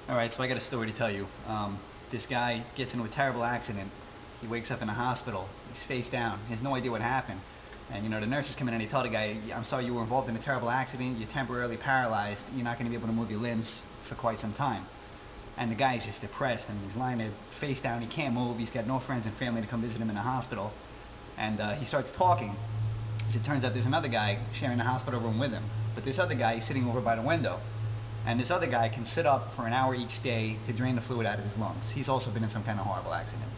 Alright, so I got a story to tell you. This guy gets into a terrible accident. He wakes up in a hospital. He's face down. He has no idea what happened. And the nurses come in and they tell the guy, I'm sorry you were involved in a terrible accident. You're temporarily paralyzed. You're not going to be able to move your limbs for quite some time. And the guy is just depressed. I mean, he's lying there face down. He can't move. He's got no friends and family to come visit him in the hospital. And he starts talking. As it turns out, there's another guy sharing the hospital room with him. But this other guy is sitting over by the window. And this other guy can sit up for an hour each day to drain the fluid out of his lungs. He's also been in some kind of horrible accident.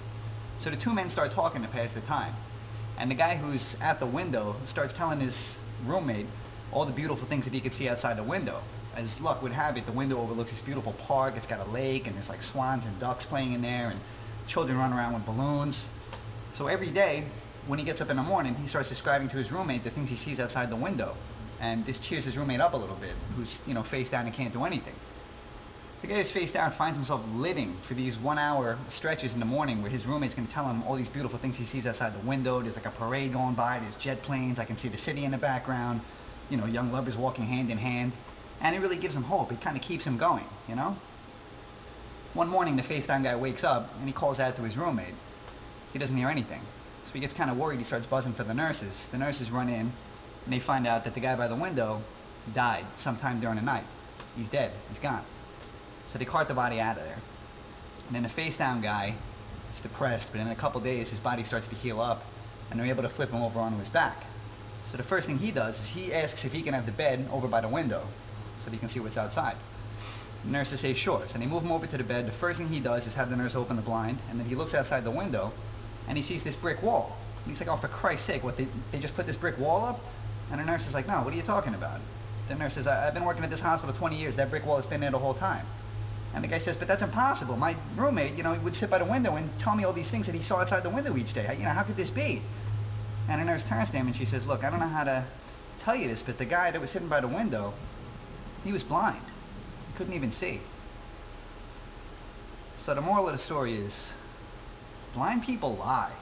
So the two men start talking to pass the time. And the guy who's at the window starts telling his roommate all the beautiful things that he could see outside the window. As luck would have it, the window overlooks this beautiful park. It's got a lake, and there's like swans and ducks playing in there, and children run around with balloons. So every day, when he gets up in the morning, he starts describing to his roommate the things he sees outside the window. And this cheers his roommate up a little bit, who's, face down and can't do anything. The guy who's face down finds himself living for these 1 hour stretches in the morning where his roommate's going to tell him all these beautiful things he sees outside the window. There's like a parade going by, there's jet planes, I can see the city in the background, young lovers walking hand in hand. And it really gives him hope. It kind of keeps him going, One morning, the face down guy wakes up and he calls out to his roommate. He doesn't hear anything. So he gets kind of worried. He starts buzzing for the nurses. The nurses run in and they find out that the guy by the window died sometime during the night. He's dead. He's gone. So they cart the body out of there. And then the face down guy is depressed, but in a couple days his body starts to heal up and they're able to flip him over onto his back. So the first thing he does is he asks if he can have the bed over by the window so that he can see what's outside. The nurses say sure. So they move him over to the bed. The first thing he does is have the nurse open the blind, and then he looks outside the window and he sees this brick wall. And he's like, oh, for Christ's sake, what, they just put this brick wall up? And the nurse is like, no, what are you talking about? The nurse says, I've been working at this hospital 20 years. That brick wall has been there the whole time. And the guy says, but that's impossible. My roommate, he would sit by the window and tell me all these things that he saw outside the window each day. How could this be? And the nurse turns to him and she says, look, I don't know how to tell you this, but the guy that was sitting by the window, he was blind. He couldn't even see. So the moral of the story is, blind people lie.